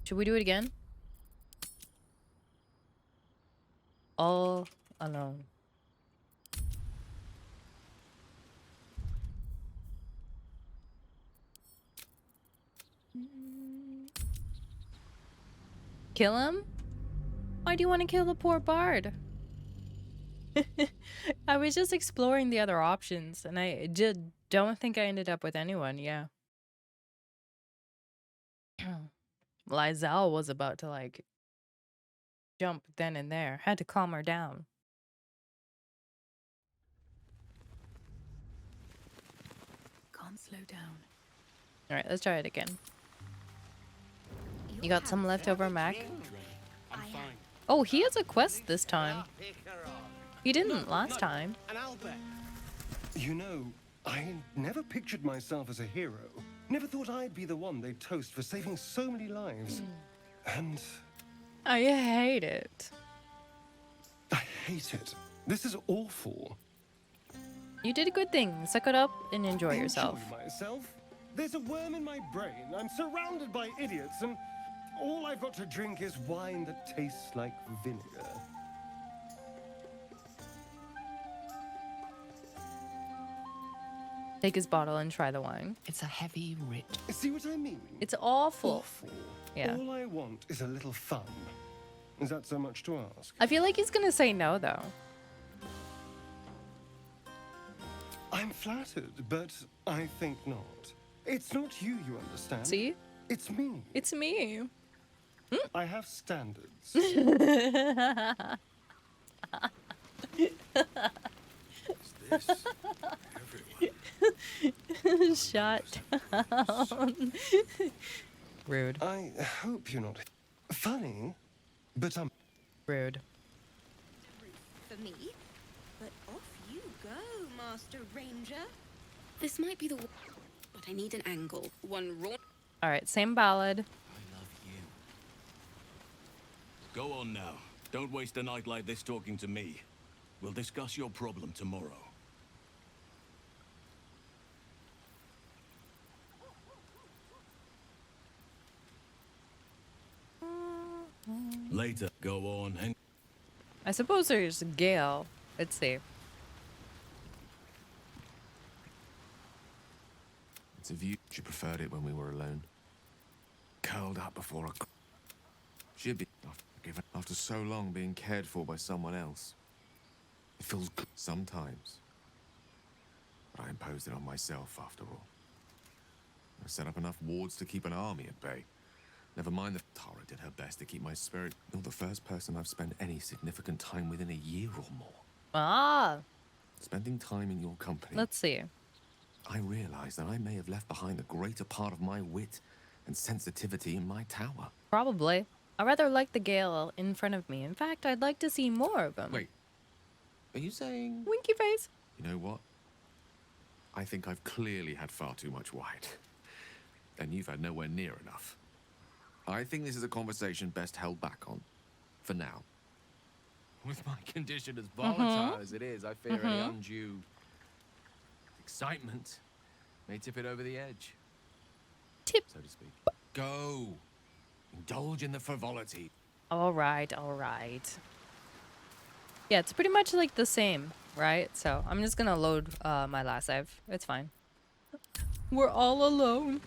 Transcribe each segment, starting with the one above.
Should we do it again? All alone. Kill him? Why do you want to kill the poor bard? I was just exploring the other options, and I just don't think I ended up with anyone, yeah. Lizelle was about to, like, jump then and there. Had to calm her down. Can't slow down. Alright, let's try it again. You got some leftover Mac? I'm fine. Oh, he has a quest this time. He didn't last time. And I'll bet. You know, I never pictured myself as a hero. Never thought I'd be the one they'd toast for saving so many lives. And I hate it. I hate it. This is awful. You did a good thing. Suck it up and enjoy yourself. Enjoy myself? There's a worm in my brain. I'm surrounded by idiots, and all I've got to drink is wine that tastes like vinegar. Take his bottle and try the wine. It's a heavy, rich. See what I mean? It's awful. Awful. Yeah. All I want is a little fun. Is that so much to ask? I feel like he's gonna say no, though. I'm flattered, but I think not. It's not you understand. See? It's me. It's me. I have standards. This? Everyone. Shut down. Rude. I hope you're not funny, but I'm... Rude. For me, but off you go, Master Ranger. This might be the one, but I need an angle. One raw. Alright, same ballad. I love you. Go on now. Don't waste a night like this talking to me. We'll discuss your problem tomorrow. Later, go on and... I suppose there's Gale. Let's see. It's a view. She preferred it when we were alone. Curled up before a... She'd be given after so long being cared for by someone else. It feels good sometimes. But I imposed it on myself after all. I set up enough wards to keep an army at bay. Never mind the Tara did her best to keep my spirit. You're the first person I've spent any significant time with in a year or more. Ah, Spending time in your company, let's see. I realized that I may have left behind the greater part of my wit and sensitivity in my tower. Probably. I rather like the Gale in front of me. In fact, I'd like to see more of him. Wait, are you saying... Winky face. You know what? I think I've clearly had far too much wine. And you've had nowhere near enough. I think this is a conversation best held back on. For now. With my condition as volatile as it is, I fear any undue excitement may tip it over the edge. Tip. So to speak. Go! Indulge in the frivolity. Alright, alright. Yeah, it's pretty much like the same, right? So I'm just gonna load my last save. It's fine. We're all alone.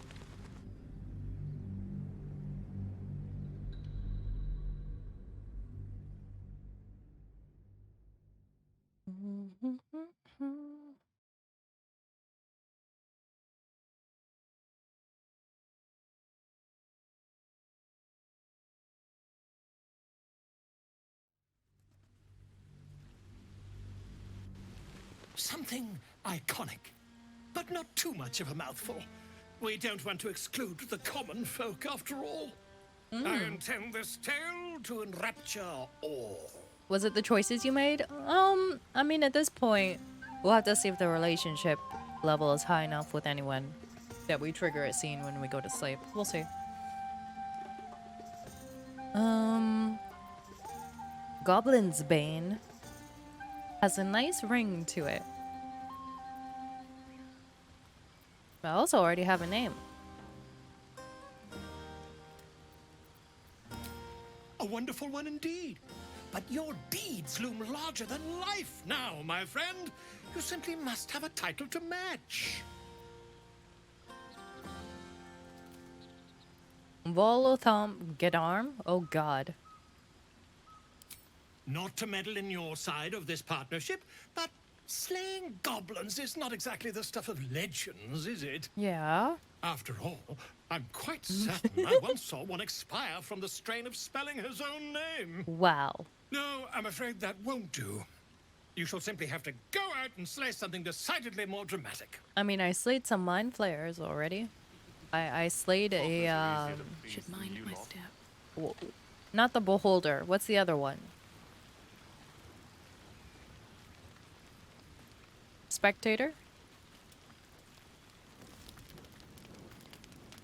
Something iconic, but not too much of a mouthful. We don't want to exclude the common folk after all. I intend this tale to enrapture all. Was it the choices you made? I mean, at this point, we'll have to see if the relationship level is high enough with anyone that we trigger a scene when we go to sleep. We'll see. Goblin's Bane has a nice ring to it. I also already have a name. A wonderful one indeed. But your deeds loom larger than life now, my friend. You simply must have a title to match. Volotham Gedarm? Oh god. Not to meddle in your side of this partnership, but slaying goblins is not exactly the stuff of legends, is it? Yeah. After all, I'm quite certain I once saw one expire from the strain of spelling his own name. Wow. No, I'm afraid that won't do. You shall simply have to go out and slay something decidedly more dramatic. I mean, I slayed some mind flayers already. I slayed a, Should mind my step. not the beholder. What's the other one? Spectator?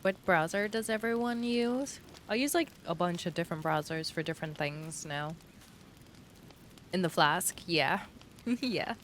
What browser does everyone use? I use like a bunch of different browsers for different things now. In the Flask, yeah. Yeah.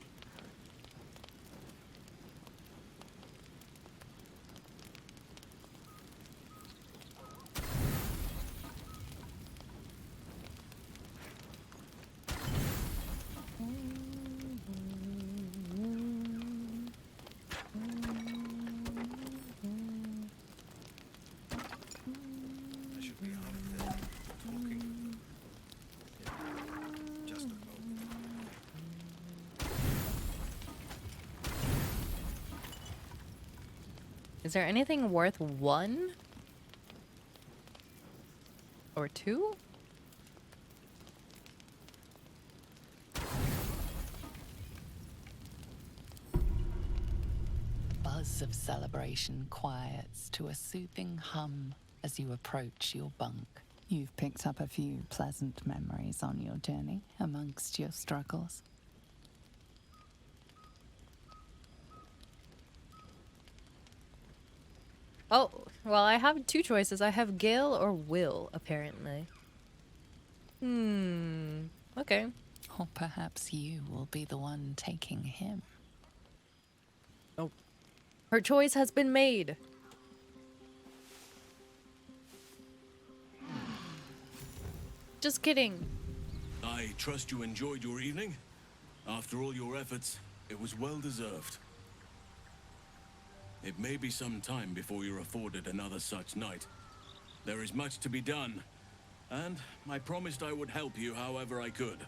I should be out of there talking. Just a moment. Is there anything worth 1? Or 2? Buzz of celebration quiets to a soothing hum as you approach your bunk. You've picked up a few pleasant memories on your journey amongst your struggles. Oh, well, I have 2 choices. I have Gale or Will, apparently. Okay. Or perhaps you will be the one taking him. Oh. Her choice has been made. Just kidding. I trust you enjoyed your evening. After all your efforts, it was well deserved. It may be some time before you're afforded another such night. There is much to be done, and I promised I would help you however I could.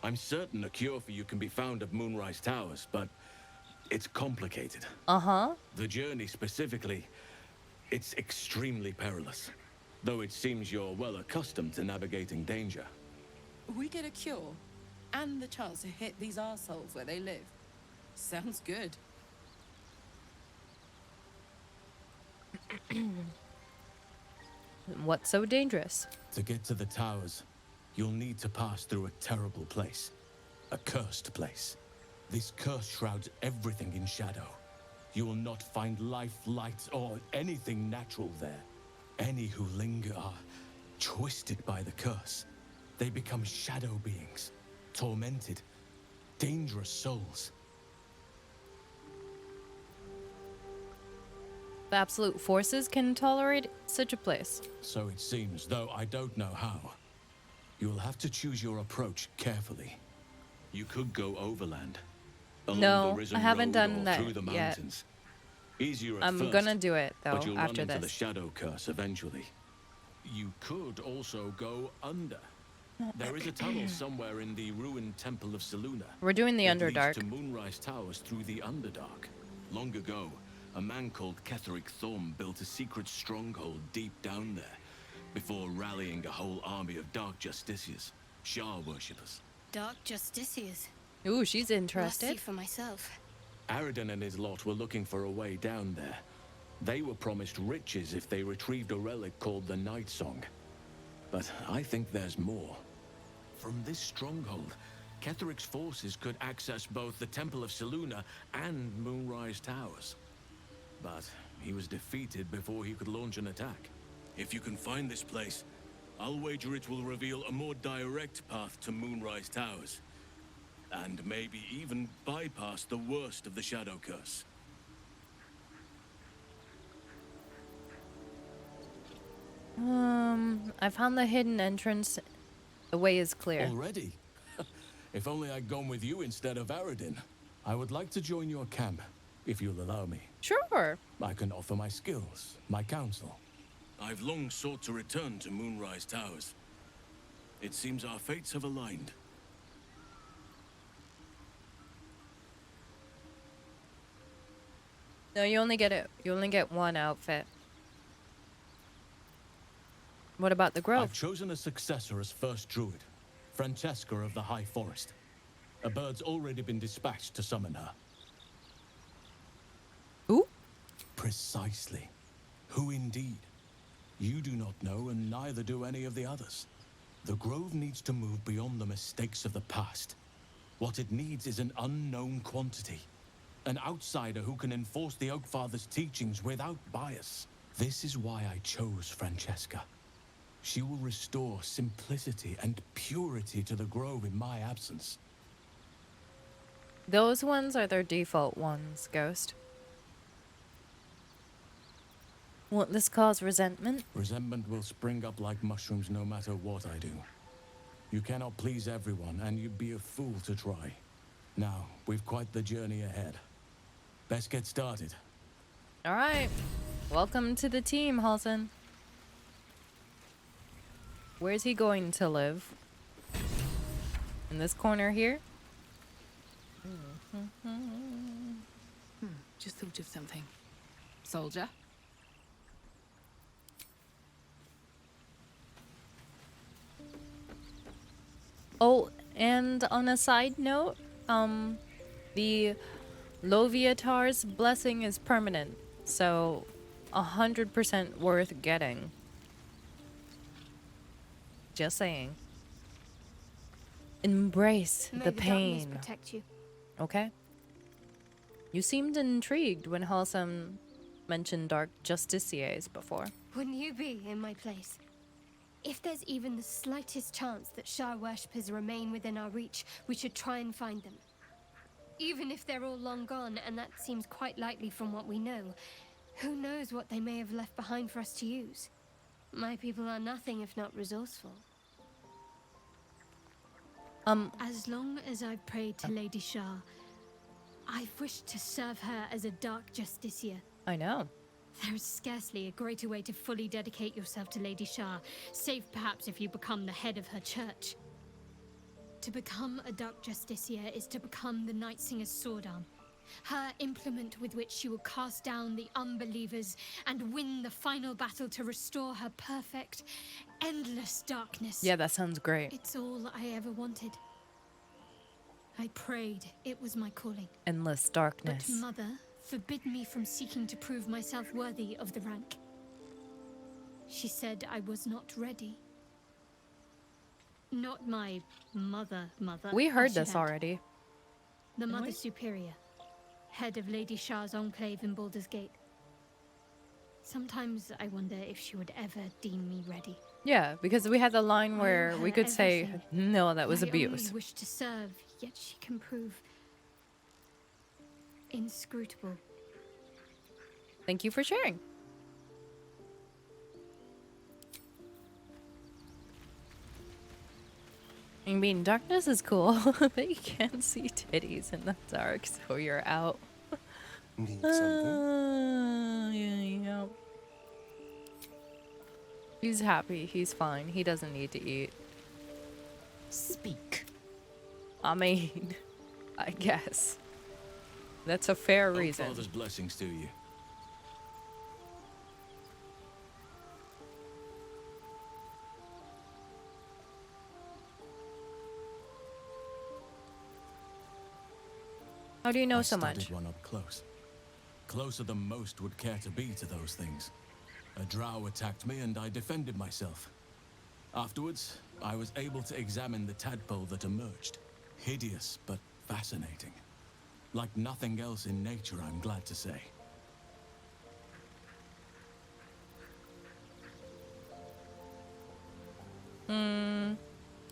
I'm certain a cure for you can be found at Moonrise Towers, but it's complicated. Uh-huh. The journey specifically, it's extremely perilous, though it seems you're well accustomed to navigating danger. We get a cure and the chance to hit these arseholes where they live. Sounds good. What's so dangerous? To get to the towers, you'll need to pass through a terrible place. A cursed place. This curse shrouds everything in shadow. You will not find life, light, or anything natural there. Any who linger are twisted by the curse. They become shadow beings, tormented, dangerous souls. The absolute forces can tolerate such a place. So it seems, though I don't know how. You'll have to choose your approach carefully. You could go overland. Along No, the risen I haven't road done or that through the yet. mountains. Easier at I'm first, gonna do it, though, but you'll after run into the this. shadow curse eventually. You could also go under. There is a tunnel somewhere in the ruined temple of Selûne. We're doing the It Underdark. leads to Moonrise Towers through the Underdark. Long ago, a man called Ketheric Thorm built a secret stronghold deep down there, before rallying a whole army of Dark Justiciars, Shah worshippers. Dark Justiciars. Ooh, she's Must see interested. for myself. Aridon and his lot were looking for a way down there. They were promised riches if they retrieved a relic called the Night Song. But I think there's more. From this stronghold, Ketheric's forces could access both the Temple of Selûne and Moonrise Towers. But he was defeated before he could launch an attack. If you can find this place, I'll wager it will reveal a more direct path to Moonrise Towers. And maybe even bypass the worst of the Shadow Curse. I found the hidden entrance The way is clear. Already? If only I'd gone with you instead of Aradin. I would like to join your camp, if you'll allow me. Sure. I can offer my skills, my counsel. I've long sought to return to Moonrise Towers. It seems our fates have aligned. No, you only get it. You only get one outfit. What about the grove? I've chosen a successor as first druid, Francesca of the High Forest. A bird's already been dispatched to summon her. Who? Precisely. Who indeed? You do not know, and neither do any of the others. The Grove needs to move beyond the mistakes of the past. What it needs is an unknown quantity. An outsider who can enforce the Oakfather's teachings without bias. This is why I chose Francesca. She will restore simplicity and purity to the Grove in my absence. Those ones are their default ones, Ghost. Won't this cause resentment? Resentment will spring up like mushrooms no matter what I do. You cannot please everyone, and you'd be a fool to try. Now, we've quite the journey ahead. Best get started. All right. Welcome to the team, Halson. Where's he going to live? In this corner here? Just thought of something. Soldier? Oh, and on a side note, the Loviatar's blessing is permanent, so 100% worth getting. Just saying. Embrace May the darkness pain. protect you. Okay. You seemed intrigued when Halsam mentioned Dark Justiciers before. Wouldn't you be in my place? If there's even the slightest chance that Shah worshippers remain within our reach, we should try and find them. Even if they're all long gone, and that seems quite likely from what we know, who knows what they may have left behind for us to use? My people are nothing if not resourceful. As long as I've prayed to Lady Shah, I've wished to serve her as a Dark Justiciar. I know. There is scarcely a greater way to fully dedicate yourself to Lady Shah, save perhaps if you become the head of her church. To become a Dark Justiciar is to become the Night Singer's sword arm, her implement with which she will cast down the unbelievers and win the final battle to restore her perfect, endless darkness. Yeah, that sounds great. It's all I ever wanted. I prayed it was my calling. Endless darkness. But Mother forbid me from seeking to prove myself worthy of the rank. She said I was not ready. Not my mother. We I heard should this add. already. The Didn't Mother we? Superior, head of Lady Shah's enclave in Baldur's Gate. Sometimes I wonder if she would ever deem me ready. Yeah, because we had the line I where owe we her could say, everything. no, that was I abuse. only wish to serve, yet she can prove inscrutable. Thank you for sharing. I mean, darkness is cool, but you can't see titties in the dark, so you're out. Need something? Yeah. He's happy. He's fine. He doesn't need to eat. Speak. I mean, I guess. That's a fair reason. Father's blessings to you. How do you know I so much? studied one up close. Closer than most would care to be to those things. A drow attacked me and I defended myself. Afterwards, I was able to examine the tadpole that emerged. Hideous, but fascinating. Like nothing else in nature, I'm glad to say.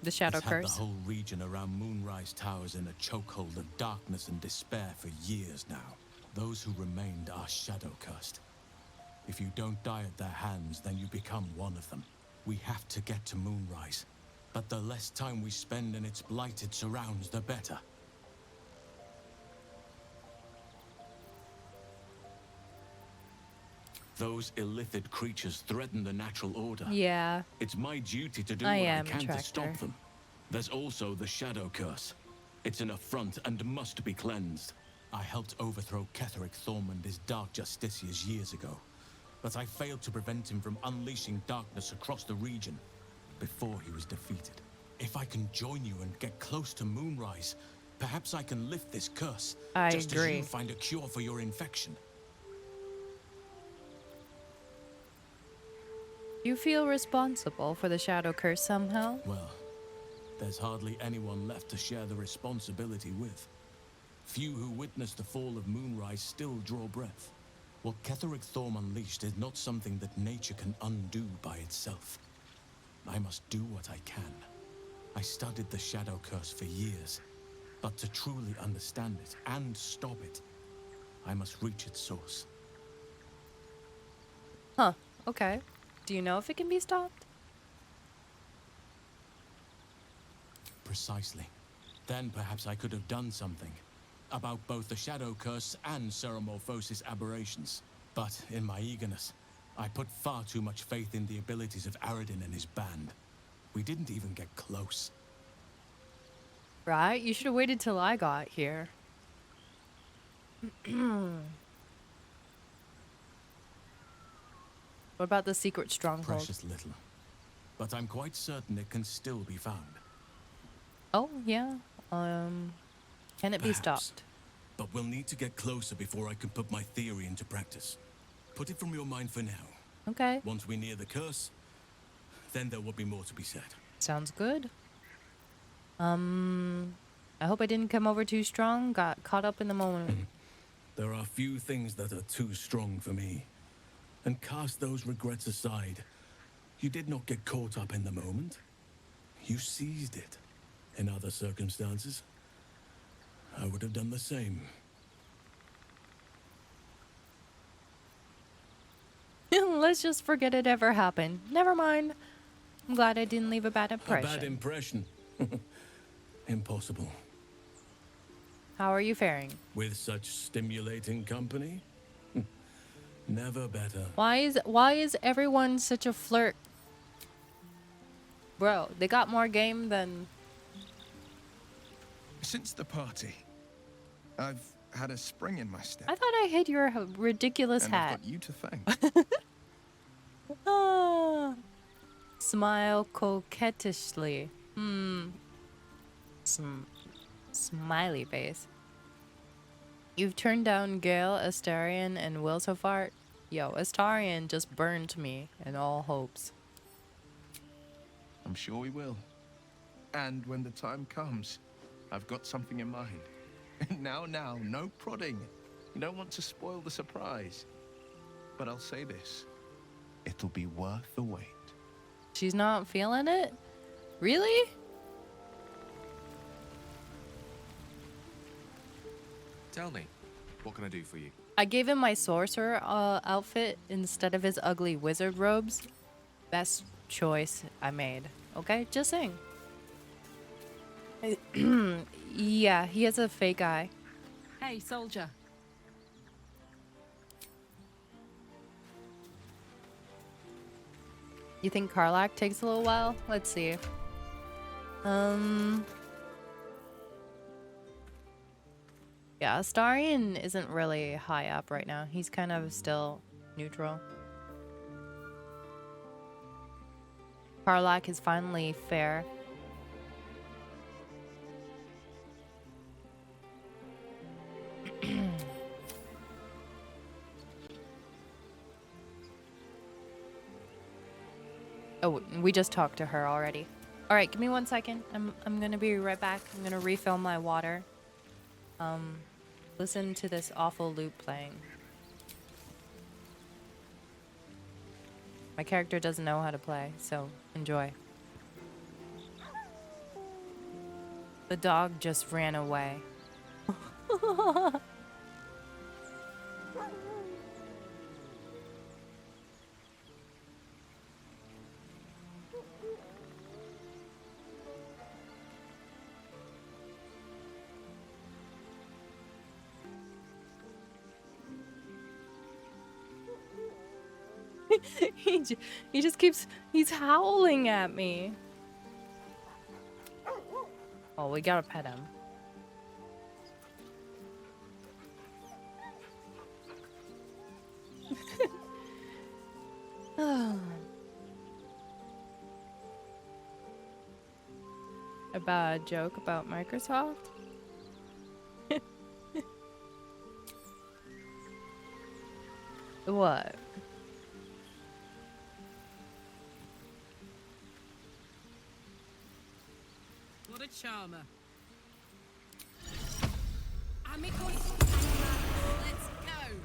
The Shadow It's had Curse. the whole region around Moonrise Towers in a chokehold of darkness and despair for years now. Those who remained are shadow cursed. If you don't die at their hands, then you become one of them. We have to get to Moonrise. But the less time we spend in its blighted surrounds, the better. Those illithid creatures threaten the natural order. Yeah, It's my duty to do I what I am a can to stop tractor. them. There's also the Shadow Curse. It's an affront and must be cleansed. I helped overthrow Ketheric Thorm and his Dark Justiciars years ago, but I failed to prevent him from unleashing darkness across the region before he was defeated. If I can join you and get close to Moonrise, perhaps I can lift this curse, I just as agree. you find a cure for your infection. You feel responsible for the Shadow Curse somehow? Well, there's hardly anyone left to share the responsibility with. Few who witnessed the fall of Moonrise still draw breath. What Ketheric Thorm unleashed is not something that nature can undo by itself. I must do what I can. I studied the Shadow Curse for years, but to truly understand it and stop it, I must reach its source. Huh, okay. Do you know if it can be stopped? Precisely. Then perhaps I could have done something about both the Shadow Curse and Ceremorphosis aberrations. But in my eagerness, I put far too much faith in the abilities of Aradin and his band. We didn't even get close. Right? You should have waited till I got here. What about the secret stronghold? Precious little. But I'm quite certain it can still be found. Oh, yeah. Can it be Perhaps. stopped? But we'll need to get closer before I can put my theory into practice. Put it from your mind for now. Okay. Once we near the curse, then there will be more to be said. Sounds good. I hope I didn't come over too strong. Got caught up in the moment. There are few things that are too strong for me. And cast those regrets aside. You did not get caught up in the moment. You seized it. In other circumstances, I would have done the same. Let's just forget it ever happened. Never mind. I'm glad I didn't leave a bad A impression. bad impression. Impossible. How are you faring? With such stimulating company? Never better. Why is everyone such a flirt? Bro, they got more game than... Since the party, I've had a spring in my step. I thought I hid your ridiculous and hat. I've got you to thank. Ah. Smile coquettishly. Smiley face. You've turned down Gale, Astarion, and Will so far? Yo, Astarion just burned me in all hopes. I'm sure we will. And when the time comes, I've got something in mind. Now, no prodding. You don't want to spoil the surprise. But I'll say this. It'll be worth the wait. She's not feeling it? Really? Tell me, what can I do for you? I gave him my sorcerer outfit instead of his ugly wizard robes. Best choice I made. Okay, just saying. Yeah, he has a fake eye. Hey, soldier. You think Karlach takes a little while? Let's see. Yeah, Astarion isn't really high up right now. He's kind of still neutral. Karlach is finally fair. Oh, we just talked to her already. All right, give me 1 second. I'm gonna be right back. I'm gonna refill my water. Listen to this awful loop playing. My character doesn't know how to play, so enjoy. The dog just ran away. he just keeps, he's howling at me. Oh, we gotta pet him. A bad joke about Microsoft? What? What a charmer. Amicus, let's go.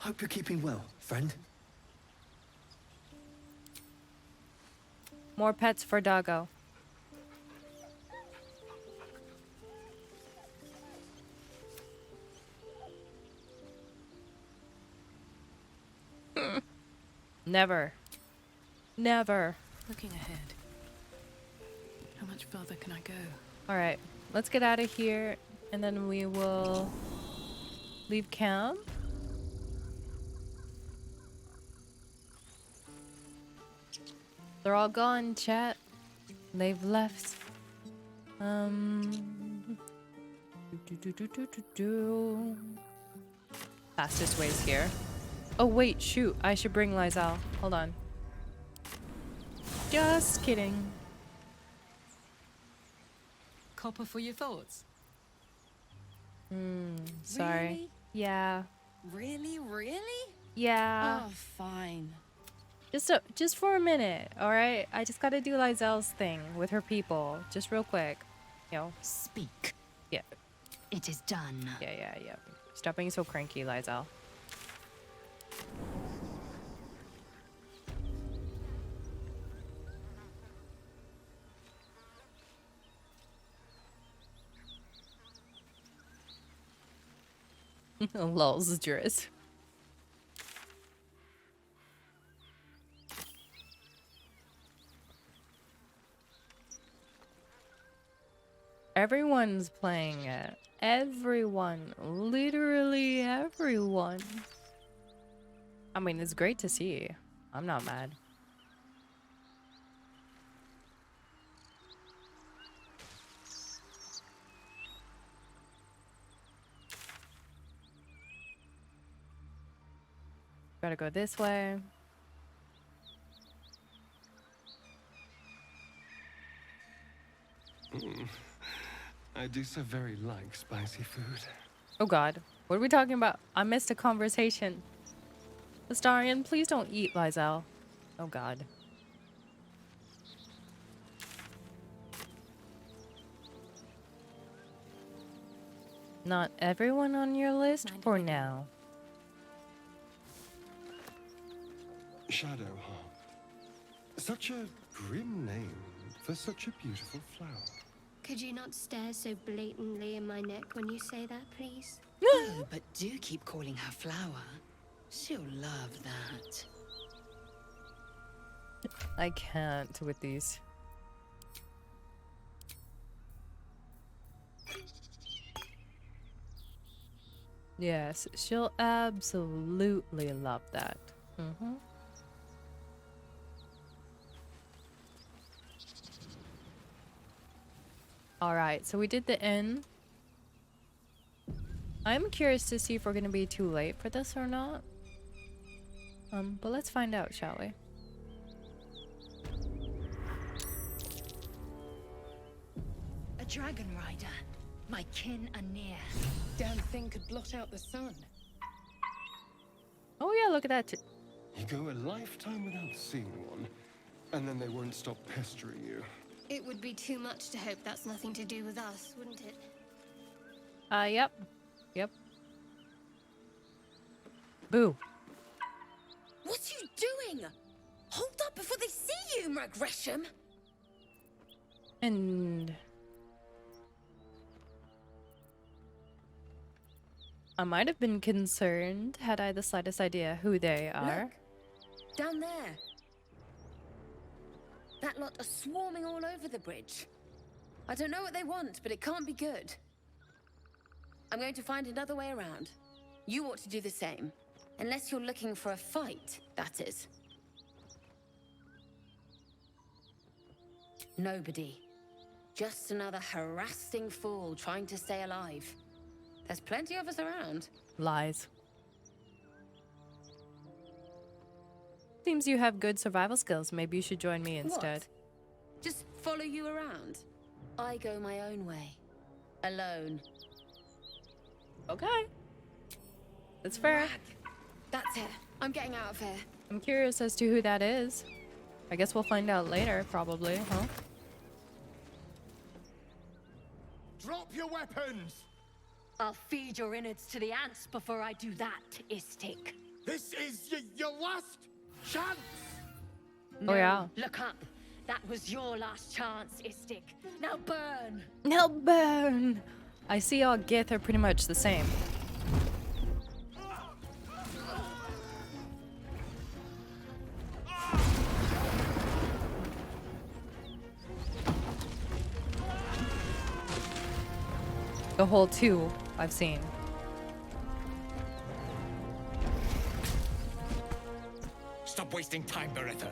Hope you're keeping well, friend. More pets for Doggo. Never. Never. Looking ahead. How much further can I go? Alright, let's get out of here and then we will leave camp. They're all gone, chat. They've left. Fastest way's here. Oh wait, shoot. I should bring Lysal. Hold on. Just kidding. Copper for your thoughts. Sorry. Really? Yeah. Really? Yeah. Oh, fine. Just for a minute, alright? I just gotta do Lysel's thing with her people. Just real quick. Yo. Speak. Yeah. It is done. Yeah. Stop being so cranky, Lysel. Lols, Juris. Everyone's playing it. Everyone. Literally everyone. I mean, it's great to see. I'm not mad. Gotta go this way. I do so very like spicy food. Oh god. What are we talking about? I missed a conversation. Astarion, please don't eat Lysel. Oh god. Not everyone on your list for now. Shadow Harp. Such a grim name for such a beautiful flower. Could you not stare so blatantly in my neck when you say that, please? Oh, but do keep calling her flower. She'll love that. I can't with these. Yes, she'll absolutely love that. Alright, so we did the inn. I'm curious to see if we're gonna be too late for this or not. But let's find out, shall we? A dragon rider. My kin are near. Damn thing could blot out the sun. Oh yeah, look at that. You go a lifetime without seeing one, and then they won't stop pestering you. It would be too much to hope that's nothing to do with us, wouldn't it? Yep. Boo. What are you doing? Hold up before they see you, Gresham. And I might have been concerned had I the slightest idea who they are. Look, down there. That lot are swarming all over the bridge. I don't know what they want, but it can't be good. I'm going to find another way around. You ought to do the same. Unless you're looking for a fight, that is. Nobody. Just another harassing fool trying to stay alive. There's plenty of us around. Lies. Seems you have good survival skills. Maybe you should join me instead. What? Just follow you around. I go my own way. Alone. Okay. That's fair. That's it. I'm getting out of here. I'm curious as to who that is. I guess we'll find out later, probably, huh? Drop your weapons! I'll feed your innards to the ants before I do that, Istik. This is your last chance! Oh, yeah. Look up. That was your last chance, Istik. Now burn! Now burn! I see all Gith are pretty much the same. The whole two I've seen. Stop wasting time, Beretta.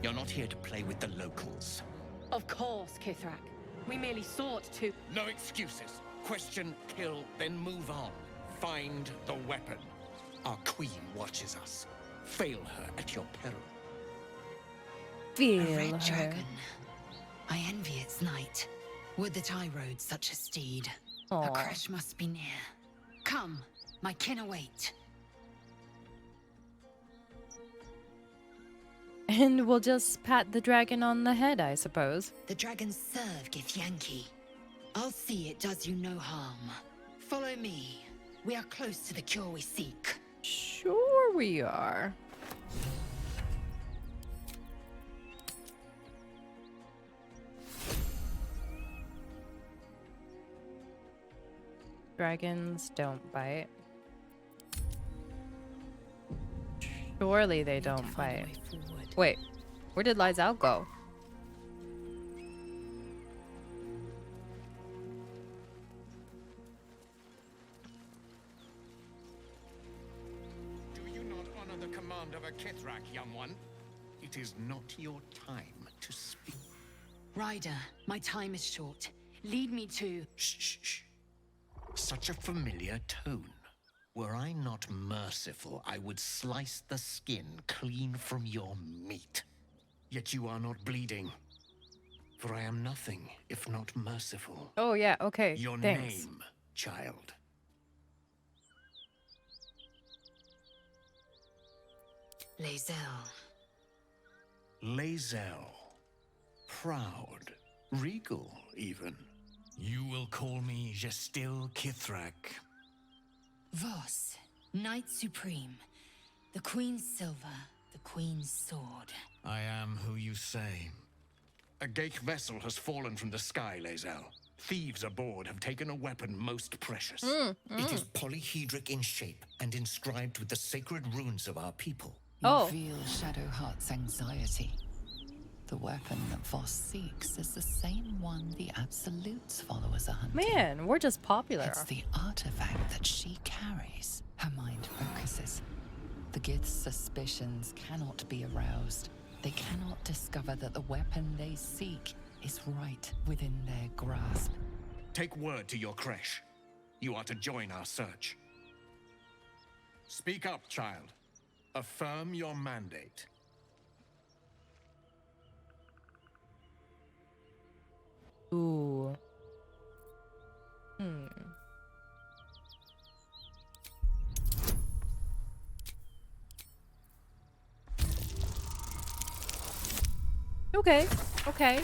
You're not here to play with the locals. Of course, Kithrak. We merely sought to... No excuses. Question, kill, then move on. Find the weapon. Our queen watches us. Fail her at your peril. Feel A red her. dragon. I envy its knight. Would that I rode such a steed. Aw. A crash must be near. Come, my kin await. And we'll just pat the dragon on the head, I suppose. The dragons serve Githyanki. I'll see it does you no harm. Follow me. We are close to the cure we seek. Sure we are. Dragons don't bite. Surely they don't bite. Wait, where did Lizal go? Do you not honor the command of a Kithrak, young one? It is not your time to speak. Ryder, my time is short. Lead me to... Shh, shh, shh. Such a familiar tone. Were I not merciful, I would slice the skin clean from your meat. Yet you are not bleeding. For I am nothing if not merciful. Oh yeah, okay, Your thanks. name, child. Lae'zel. Lae'zel. Proud. Regal, even. You will call me Gestil Kithrak. Voss, Knight Supreme. The Queen's silver, the Queen's sword. I am who you say. A Geich vessel has fallen from the sky, Lae'zel. Thieves aboard have taken a weapon most precious. It is polyhedric in shape and inscribed with the sacred runes of our people. You feel Shadowheart's anxiety. The weapon that Voss seeks is the same one the Absolute's followers are hunting. Man, we're just popular. It's the artifact that she carries. Her mind focuses. The Gith's suspicions cannot be aroused. They cannot discover that the weapon they seek is right within their grasp. Take word to your creche. You are to join our search. Speak up, child. Affirm your mandate. Ooh. Okay, okay.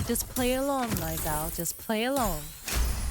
Just play along, Lizal. Just play along.